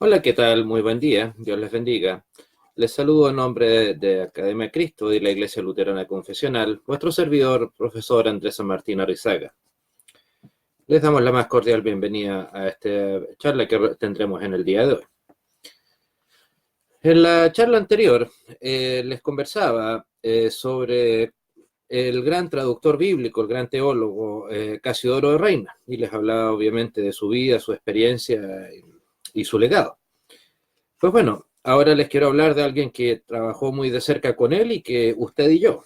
Hola, ¿qué tal? Muy buen día. Dios les bendiga. Les saludo en nombre de Academia Cristo y la Iglesia Luterana Confesional, vuestro servidor, profesor Andrés San Martín Arrizaga. Les damos la más cordial bienvenida a esta charla que tendremos en el día de hoy. En la charla anterior les conversaba sobre el gran traductor bíblico, el gran teólogo Casiodoro de Reina, y les hablaba obviamente de su vida, su experiencia y su legado. Pues bueno, ahora les quiero hablar de alguien que trabajó muy de cerca con él y que usted y yo,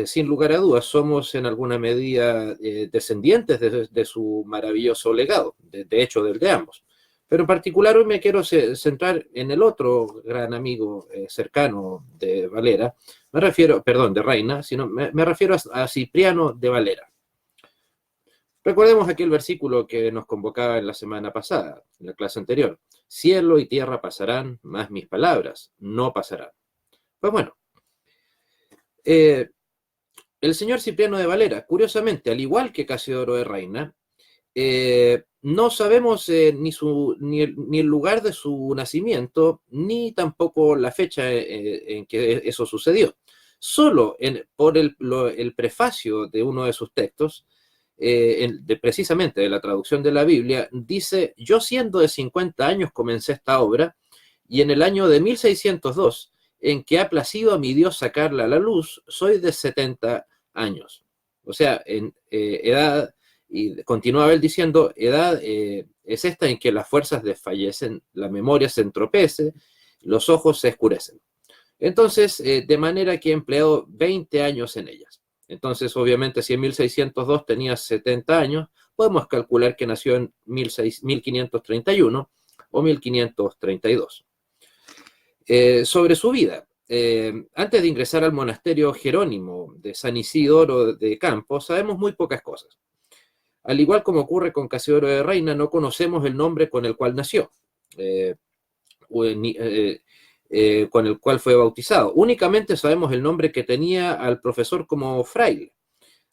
sin lugar a dudas, somos en alguna medida descendientes de su maravilloso legado, de hecho del de ambos. Pero en particular hoy me quiero centrar en el otro gran amigo cercano de Valera, de Reina, sino me refiero a Cipriano de Valera. Recordemos aquel versículo que nos convocaba en la semana pasada, en la clase anterior. Cielo y tierra pasarán, mas mis palabras no pasarán. Pues bueno, el señor Cipriano de Valera, curiosamente, al igual que Casiodoro de Reina, no sabemos ni el lugar de su nacimiento, ni tampoco la fecha en que eso sucedió. Solo por el prefacio de uno de sus textos, precisamente de la traducción de la Biblia, dice: yo siendo de 50 años comencé esta obra, y en el año de 1602, en que ha placido a mi Dios sacarla a la luz, soy de 70 años. O sea, en edad, y continúa él diciendo, edad es esta en que las fuerzas desfallecen, la memoria se entropece, los ojos se escurecen. Entonces, de manera que he empleado 20 años en ellas. Entonces, obviamente, si en 1602 tenía 70 años, podemos calcular que nació en 1531 o 1532. Sobre su vida. Antes de ingresar al monasterio Jerónimo de San Isidoro de Campos, sabemos muy pocas cosas. Al igual como ocurre con Casiodoro de Reina, no conocemos el nombre con el cual nació, con el cual fue bautizado. Únicamente sabemos el nombre que tenía al profesor como fraile.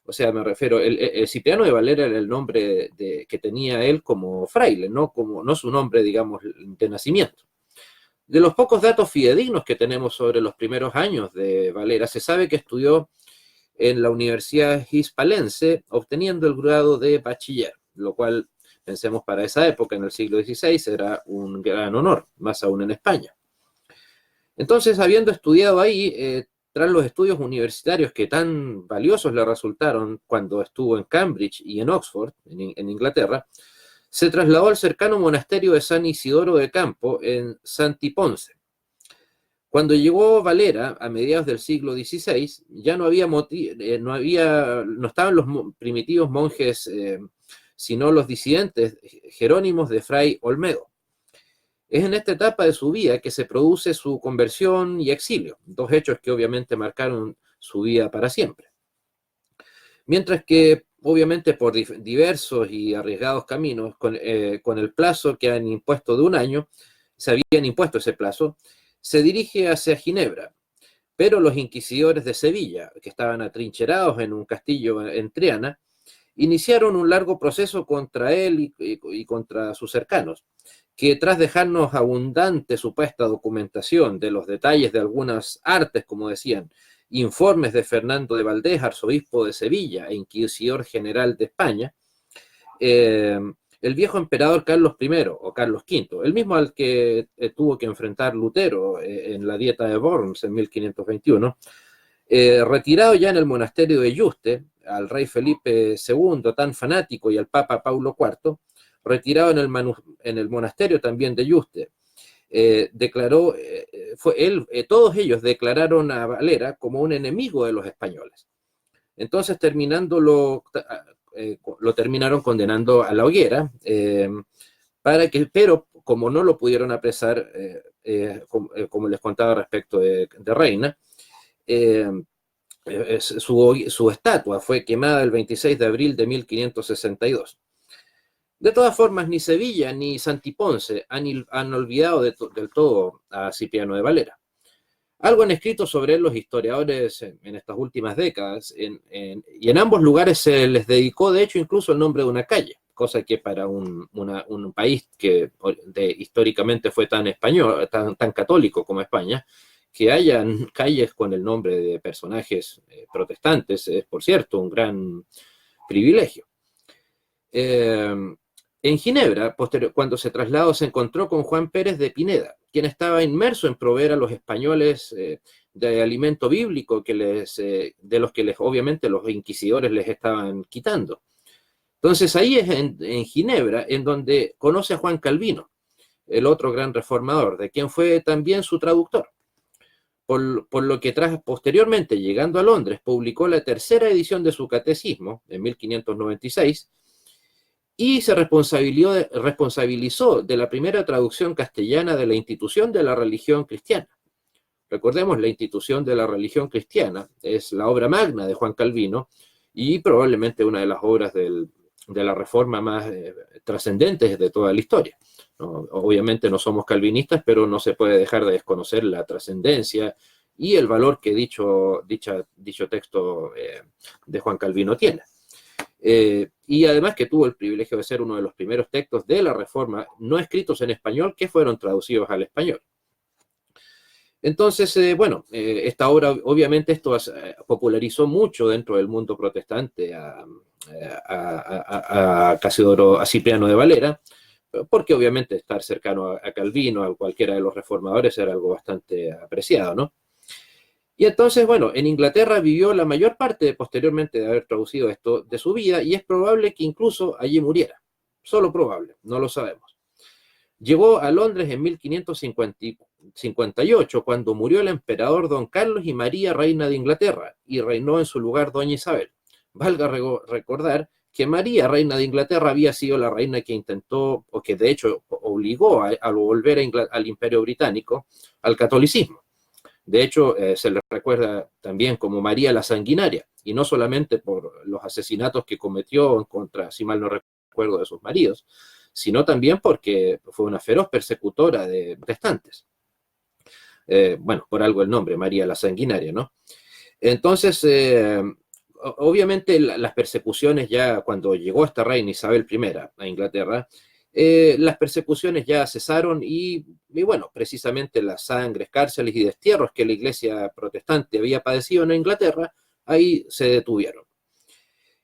O sea, me refiero, el Cipriano de Valera era el nombre que tenía él como fraile, no su nombre, digamos, de nacimiento. De los pocos datos fidedignos que tenemos sobre los primeros años de Valera, se sabe que estudió en la Universidad Hispalense, obteniendo el grado de bachiller, lo cual, pensemos, para esa época, en el siglo XVI, era un gran honor, más aún en España. Entonces, habiendo estudiado ahí, tras los estudios universitarios que tan valiosos le resultaron cuando estuvo en Cambridge y en Oxford, en Inglaterra, se trasladó al cercano monasterio de San Isidoro de Campo, en Santiponce. Cuando llegó Valera, a mediados del siglo XVI, ya no estaban los primitivos monjes, sino los disidentes jerónimos de Fray Olmedo. Es en esta etapa de su vida que se produce su conversión y exilio, dos hechos que obviamente marcaron su vida para siempre. Mientras que, obviamente, por diversos y arriesgados caminos, con el plazo que han impuesto de un año, se habían impuesto ese plazo, se dirige hacia Ginebra. Pero los inquisidores de Sevilla, que estaban atrincherados en un castillo en Triana, iniciaron un largo proceso contra él y contra sus cercanos, que tras dejarnos abundante supuesta documentación de los detalles de algunas artes, como decían, informes de Fernando de Valdés, arzobispo de Sevilla e inquisidor general de España, el viejo emperador Carlos I o Carlos V, el mismo al que tuvo que enfrentar Lutero en la Dieta de Worms en 1521, retirado ya en el monasterio de Yuste, al rey Felipe II, tan fanático, y al Papa Paulo IV, retirado en el monasterio también de Yuste, todos ellos declararon a Valera como un enemigo de los españoles. Entonces, lo terminaron condenando a la hoguera, pero como no lo pudieron apresar, como les contaba respecto de Reina, su estatua fue quemada el 26 de abril de 1562. De todas formas, ni Sevilla ni Santiponce han olvidado del todo a Cipriano de Valera. Algo han escrito sobre él los historiadores en estas últimas décadas, y en ambos lugares se les dedicó, de hecho, incluso el nombre de una calle, cosa que para un país que históricamente fue tan español, tan católico como España, que hayan calles con el nombre de personajes protestantes es, por cierto, un gran privilegio. En Ginebra, cuando se trasladó, se encontró con Juan Pérez de Pineda, quien estaba inmerso en proveer a los españoles de alimento bíblico de los que obviamente los inquisidores les estaban quitando. Entonces ahí es en Ginebra en donde conoce a Juan Calvino, el otro gran reformador, de quien fue también su traductor. Por lo que posteriormente, llegando a Londres, publicó la tercera edición de su catecismo, en 1596, y se responsabilizó de la primera traducción castellana de la institución de la religión cristiana. Recordemos, la institución de la religión cristiana es la obra magna de Juan Calvino y probablemente una de las obras de la reforma más trascendentes de toda la historia. ¿No? Obviamente no somos calvinistas, pero no se puede dejar de desconocer la trascendencia y el valor que dicho texto de Juan Calvino tiene. Y además que tuvo el privilegio de ser uno de los primeros textos de la Reforma no escritos en español que fueron traducidos al español. Entonces, esta obra, obviamente, esto popularizó mucho dentro del mundo protestante a Cipriano de Valera, porque obviamente estar cercano a Calvino, a cualquiera de los reformadores, era algo bastante apreciado, ¿no? Y entonces, en Inglaterra vivió la mayor parte, posteriormente de haber traducido esto, de su vida, y es probable que incluso allí muriera. Solo probable, no lo sabemos. Llegó a Londres en 1558, cuando murió el emperador Don Carlos y María, reina de Inglaterra, y reinó en su lugar Doña Isabel. Valga recordar que María, reina de Inglaterra, había sido la reina que intentó, o que de hecho obligó a volver al Imperio Británico al catolicismo. De hecho, se le recuerda también como María la Sanguinaria, y no solamente por los asesinatos que cometió en contra, si mal no recuerdo, de sus maridos, sino también porque fue una feroz persecutora de protestantes. Por algo el nombre, María la Sanguinaria, ¿no? Entonces, obviamente las persecuciones ya, cuando llegó esta reina Isabel I a Inglaterra, las persecuciones ya cesaron y precisamente las sangres, cárceles y destierros que la iglesia protestante había padecido en Inglaterra, ahí se detuvieron.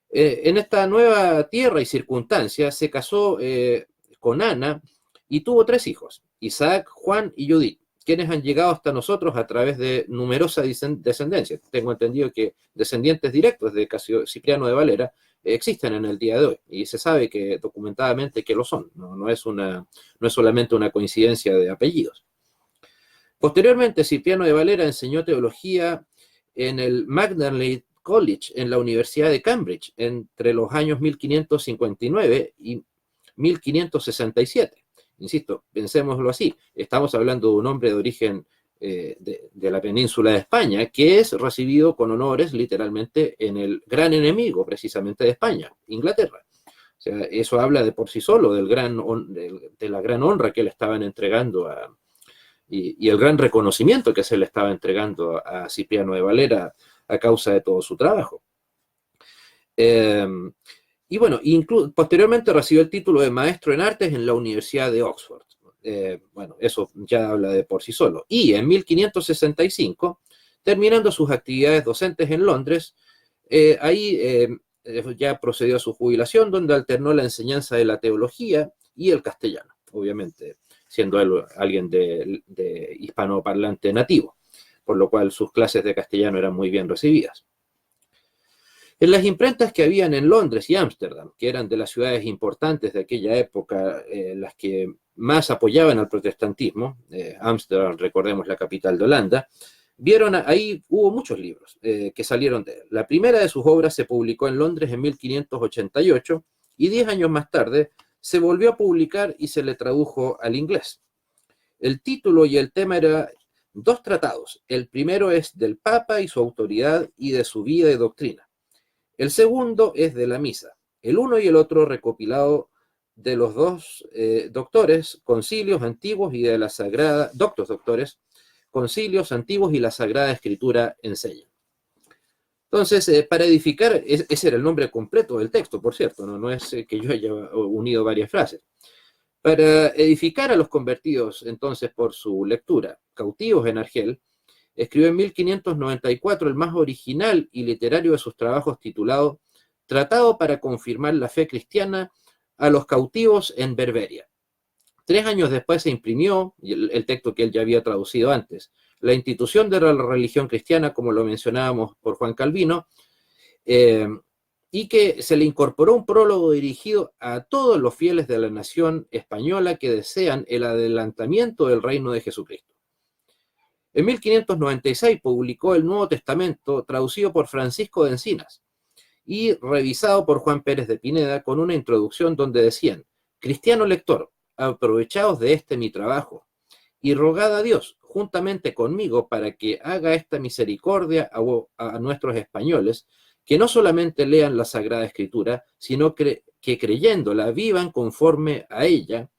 En esta nueva tierra y circunstancia se casó con Ana y tuvo 3 hijos, Isaac, Juan y Judith, quienes han llegado hasta nosotros a través de numerosa descendencia. Tengo entendido que descendientes directos de Cipriano de Valera existen en el día de hoy, y se sabe que documentadamente que lo son, no es solamente una coincidencia de apellidos. Posteriormente, Cipriano de Valera enseñó teología en el Magdalen College en la Universidad de Cambridge entre los años 1559 y 1567. Insisto, pensémoslo así, estamos hablando de un hombre de origen de la península de España, que es recibido con honores literalmente en el gran enemigo precisamente de España, Inglaterra. O sea, eso habla de por sí solo de la gran honra que le estaban entregando y el gran reconocimiento que se le estaba entregando a Cipriano de Valera a causa de todo su trabajo. Posteriormente recibió el título de maestro en artes en la Universidad de Oxford. Eso ya habla de por sí solo. Y en 1565, terminando sus actividades docentes en Londres, ya procedió a su jubilación, donde alternó la enseñanza de la teología y el castellano, obviamente, siendo él alguien de hispanoparlante nativo, por lo cual sus clases de castellano eran muy bien recibidas. En las imprentas que habían en Londres y Ámsterdam, que eran de las ciudades importantes de aquella época, las que más apoyaban al protestantismo, Ámsterdam, recordemos, la capital de Holanda, ahí hubo muchos libros que salieron de él. La primera de sus obras se publicó en Londres en 1588 y 10 años más tarde se volvió a publicar y se le tradujo al inglés. El título y el tema eran 2 tratados. El primero es del Papa y su autoridad y de su vida y doctrina. El segundo es de la misa, el uno y el otro recopilado de los 2 doctores, concilios antiguos y de la sagrada, doctores, concilios antiguos y la Sagrada Escritura enseñan. Entonces, para edificar, ese era el nombre completo del texto, por cierto, no es que yo haya unido varias frases. Para edificar a los convertidos, entonces, por su lectura, cautivos en Argel, escribió en 1594 el más original y literario de sus trabajos titulado Tratado para confirmar la fe cristiana a los cautivos en Berberia. 3 años después se imprimió el texto que él ya había traducido antes, La institución de la religión cristiana, como lo mencionábamos por Juan Calvino, y que se le incorporó un prólogo dirigido a todos los fieles de la nación española que desean el adelantamiento del reino de Jesucristo. En 1596 publicó el Nuevo Testamento, traducido por Francisco de Encinas y revisado por Juan Pérez de Pineda, con una introducción donde decían: cristiano lector, aprovechaos de este mi trabajo y rogad a Dios juntamente conmigo para que haga esta misericordia a nuestros españoles, que no solamente lean la Sagrada Escritura, sino que creyéndola vivan conforme a ella,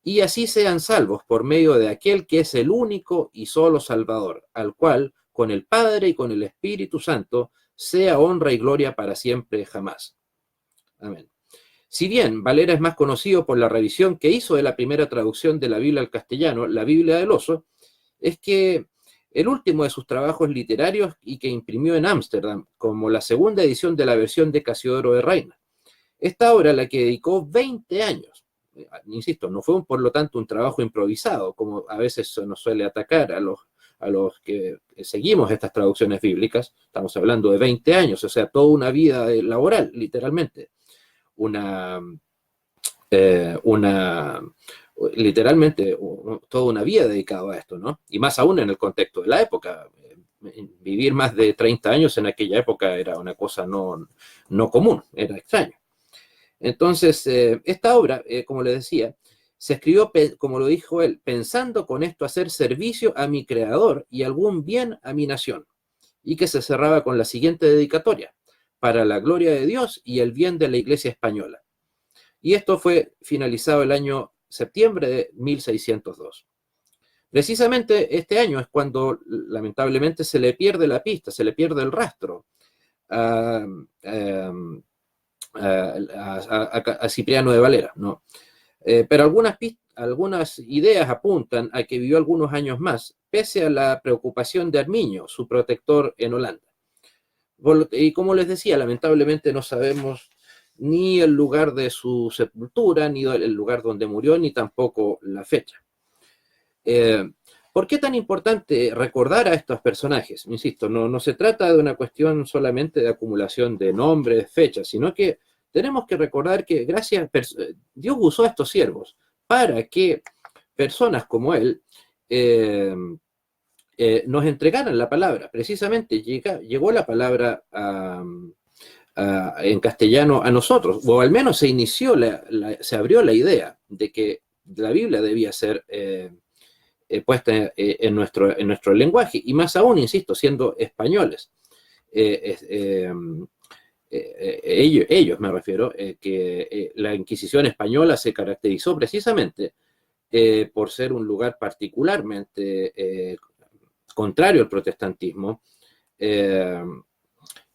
y así sean salvos por medio de aquel que es el único y solo Salvador, al cual, con el Padre y con el Espíritu Santo, sea honra y gloria para siempre jamás. Amén. Si bien Valera es más conocido por la revisión que hizo de la primera traducción de la Biblia al castellano, la Biblia del Oso, es que el último de sus trabajos literarios y que imprimió en Ámsterdam como la segunda edición de la versión de Casiodoro de Reina. Esta obra, a la que dedicó 20 años, insisto, no fue por lo tanto un trabajo improvisado, como a veces nos suele atacar a los que seguimos estas traducciones bíblicas. Estamos hablando de 20 años, o sea, toda una vida laboral, literalmente. Literalmente toda una vida dedicada a esto, ¿no? Y más aún en el contexto de la época. Vivir más de 30 años en aquella época era una cosa no común, era extraño. Entonces, esta obra, como les decía, se escribió, como lo dijo él, pensando con esto hacer servicio a mi creador y algún bien a mi nación, y que se cerraba con la siguiente dedicatoria: para la gloria de Dios y el bien de la Iglesia española. Y esto fue finalizado el año septiembre de 1602. Precisamente este año es cuando lamentablemente se le pierde la pista, se le pierde el rastro a Cipriano de Valera, ¿no? Pero algunas ideas apuntan a que vivió algunos años más, pese a la preocupación de Arminio, su protector en Holanda. Y como les decía, lamentablemente no sabemos ni el lugar de su sepultura, ni el lugar donde murió, ni tampoco la fecha. ¿Por qué tan importante recordar a estos personajes? Insisto, no se trata de una cuestión solamente de acumulación de nombres, fechas, sino que tenemos que recordar que Dios usó a estos siervos para que personas como él nos entregaran la palabra. Precisamente llegó la palabra en castellano a nosotros, o al menos se abrió la idea de que la Biblia debía ser puesta en nuestro lenguaje, y más aún, insisto, siendo españoles. Ellos me refiero, que la Inquisición española se caracterizó precisamente por ser un lugar particularmente contrario al protestantismo,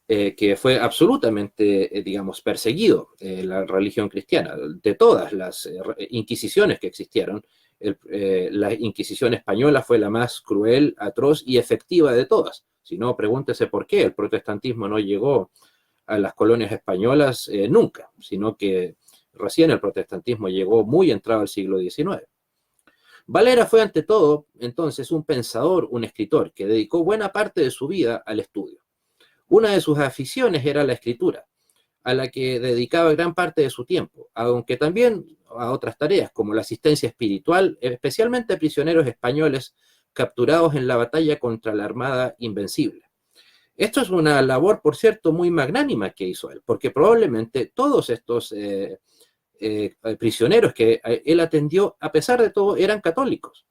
que fue absolutamente, digamos, perseguido la religión cristiana. De todas las inquisiciones que existieron, la Inquisición española fue la más cruel, atroz y efectiva de todas. Si no, pregúntese por qué el protestantismo no llegó a las colonias españolas nunca, sino que recién el protestantismo llegó muy entrado al siglo XIX. Valera fue ante todo, entonces, un pensador, un escritor, que dedicó buena parte de su vida al estudio. Una de sus aficiones era la escritura, a la que dedicaba gran parte de su tiempo, aunque también a otras tareas, como la asistencia espiritual, especialmente a prisioneros españoles capturados en la batalla contra la Armada Invencible. Esto es una labor, por cierto, muy magnánima que hizo él, porque probablemente todos estos prisioneros que él atendió, a pesar de todo, eran católicos.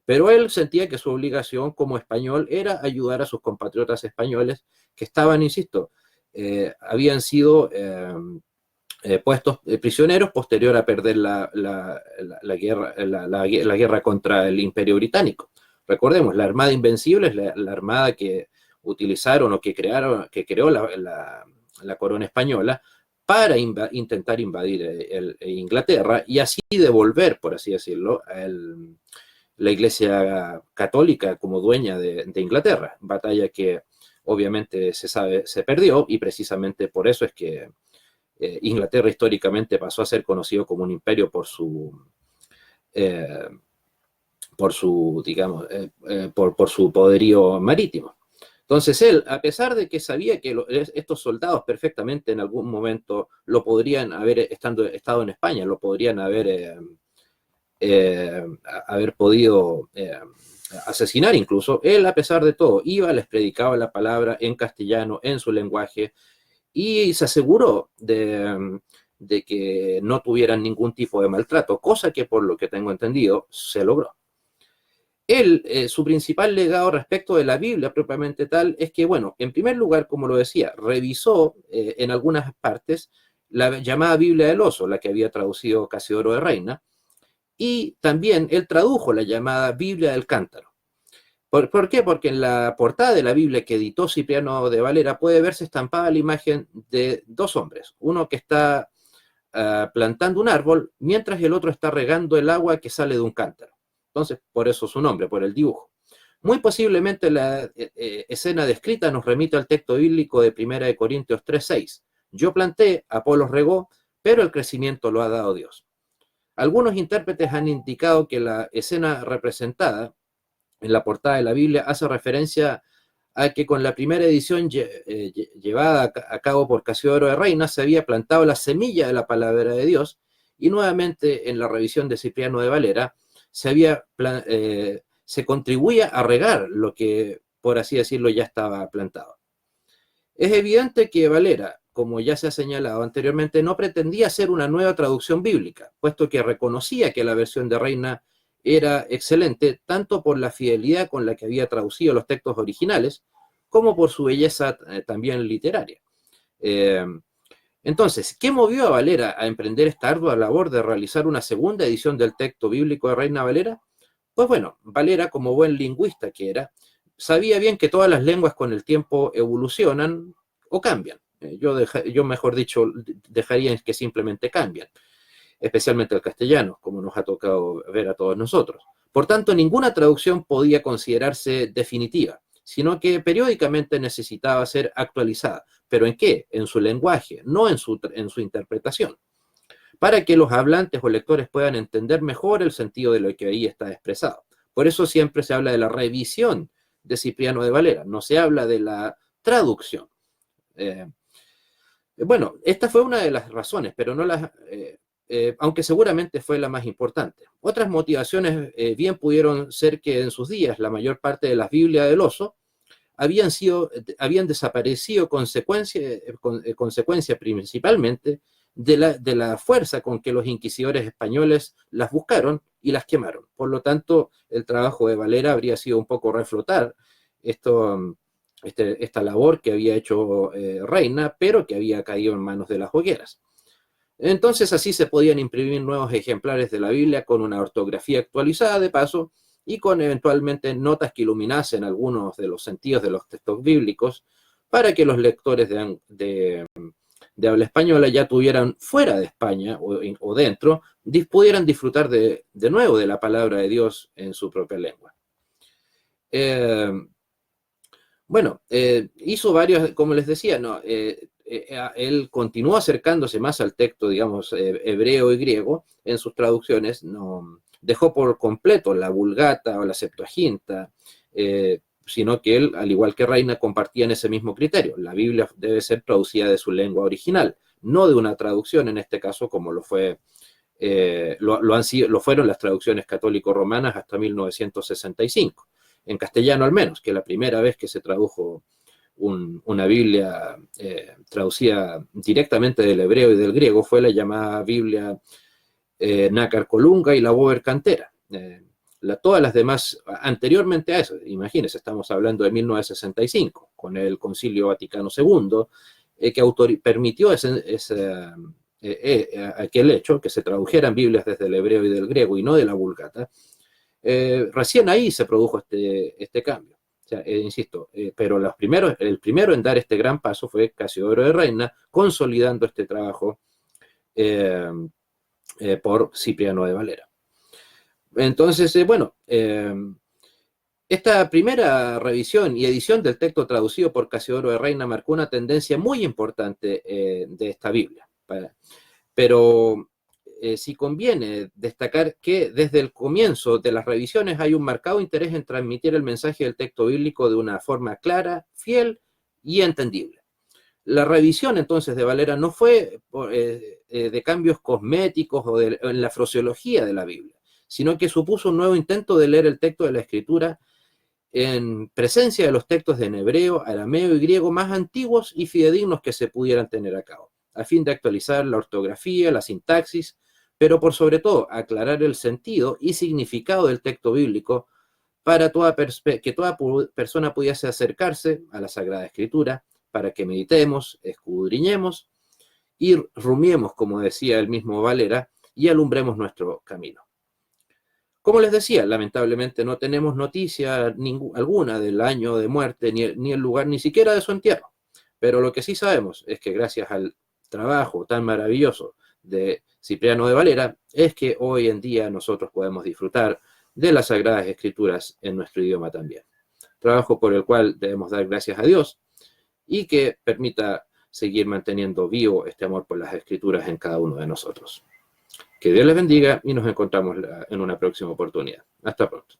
Pero él sentía que su obligación como español era ayudar a sus compatriotas españoles que estaban, insisto, habían sido puestos prisioneros posterior a perder la guerra contra el Imperio Británico. Recordemos, la Armada Invencible es la armada que utilizaron o que creó la corona española para intentar invadir Inglaterra y así devolver, por así decirlo, la Iglesia Católica como dueña de Inglaterra, batalla que obviamente se perdió, y precisamente por eso es que Inglaterra históricamente pasó a ser conocido como un imperio eh, digamos, por su poderío marítimo. Entonces él, a pesar de que sabía que estos soldados perfectamente en algún momento lo podrían haber, estado en España, lo podrían haber podido asesinar incluso, él, a pesar de todo, iba, les predicaba la palabra en castellano, en su lenguaje, y se aseguró de que no tuvieran ningún tipo de maltrato, cosa que, por lo que tengo entendido, se logró. Él, su principal legado respecto de la Biblia propiamente tal es que, bueno, en primer lugar, como lo decía, revisó en algunas partes la llamada Biblia del Oso, la que había traducido Casiodoro de Reina, y también él tradujo la llamada Biblia del Cántaro. ¿Por qué? Porque en la portada de la Biblia que editó Cipriano de Valera puede verse estampada la imagen de dos hombres, uno que está plantando un árbol, mientras el otro está regando el agua que sale de un cántaro. Entonces, por eso su nombre, por el dibujo. Muy posiblemente la escena descrita nos remite al texto bíblico de 1 Corintios 3:6. Yo planté, Apolos regó, pero el crecimiento lo ha dado Dios. Algunos intérpretes han indicado que la escena representada en la portada de la Biblia hace referencia a que con la primera edición llevada a cabo por Casiodoro de Reina se había plantado la semilla de la palabra de Dios, y nuevamente en la revisión de Cipriano de Valera se contribuía a regar lo que, por así decirlo, ya estaba plantado. Es evidente que Valera, como ya se ha señalado anteriormente, no pretendía hacer una nueva traducción bíblica, puesto que reconocía que la versión de Reina era excelente, tanto por la fidelidad con la que había traducido los textos originales, como por su belleza también literaria. Entonces, ¿qué movió a Valera a emprender esta ardua labor de realizar una segunda edición del texto bíblico de Reina Valera? Pues bueno, Valera, como buen lingüista que era, sabía bien que todas las lenguas con el tiempo evolucionan o cambian. Yo mejor dicho, dejaría que simplemente cambian, especialmente el castellano, como nos ha tocado ver a todos nosotros. Por tanto, ninguna traducción podía considerarse definitiva, sino que periódicamente necesitaba ser actualizada. ¿Pero en qué? En su lenguaje, no en su interpretación, para que los hablantes o lectores puedan entender mejor el sentido de lo que ahí está expresado. Por eso siempre se habla de la revisión de Cipriano de Valera, no se habla de la traducción. Bueno, esta fue una de las razones, pero no las... aunque seguramente fue la más importante. Otras motivaciones bien pudieron ser que en sus días la mayor parte de las Biblias del Oso habían desaparecido consecuencia principalmente de la fuerza con que los inquisidores españoles las buscaron y las quemaron. Por lo tanto, el trabajo de Valera habría sido un poco reflotar esta labor que había hecho Reina, pero que había caído en manos de las hogueras. Entonces así se podían imprimir nuevos ejemplares de la Biblia con una ortografía actualizada de paso y con eventualmente notas que iluminasen algunos de los sentidos de los textos bíblicos para que los lectores de habla española, ya tuvieran fuera de España o dentro, pudieran disfrutar de nuevo de la palabra de Dios en su propia lengua. Bueno, hizo varios, como les decía, ¿no? Él continuó acercándose más al texto, digamos, hebreo y griego en sus traducciones, no dejó por completo la Vulgata o la Septuaginta, sino que él, al igual que Reina, compartía en ese mismo criterio. La Biblia debe ser traducida de su lengua original, no de una traducción, en este caso, como lo fueron las traducciones católico-romanas hasta 1965, en castellano al menos, que la primera vez que se tradujo una Biblia traducida directamente del hebreo y del griego fue la llamada Biblia Nácar Colunga y la Boer Cantera. Todas las demás, anteriormente a eso, imagínense, estamos hablando de 1965, con el Concilio Vaticano II, que permitió aquel hecho, que se tradujeran Biblias desde el hebreo y del griego y no de la Vulgata. Recién ahí se produjo este cambio. sea, insisto, pero el primero en dar este gran paso fue Casiodoro de Reina, consolidando este trabajo por Cipriano de Valera. Entonces, esta primera revisión y edición del texto traducido por Casiodoro de Reina marcó una tendencia muy importante de esta Biblia. Pero sí conviene destacar que desde el comienzo de las revisiones hay un marcado interés en transmitir el mensaje del texto bíblico de una forma clara, fiel y entendible. La revisión entonces de Valera no fue de cambios cosméticos o en la fraseología de la Biblia, sino que supuso un nuevo intento de leer el texto de la Escritura en presencia de los textos en hebreo, arameo y griego más antiguos y fidedignos que se pudieran tener a cabo, a fin de actualizar la ortografía, la sintaxis, pero por sobre todo aclarar el sentido y significado del texto bíblico para que toda persona pudiese acercarse a la Sagrada Escritura, para que meditemos, escudriñemos y rumiemos, como decía el mismo Valera, y alumbremos nuestro camino. Como les decía, lamentablemente no tenemos noticia alguna del año de muerte, ni el lugar, ni siquiera de su entierro. Pero lo que sí sabemos es que gracias al trabajo tan maravilloso de Cipriano de Valera, es que hoy en día nosotros podemos disfrutar de las Sagradas Escrituras en nuestro idioma también. Trabajo por el cual debemos dar gracias a Dios y que permita seguir manteniendo vivo este amor por las Escrituras en cada uno de nosotros. Que Dios les bendiga y nos encontramos en una próxima oportunidad. Hasta pronto.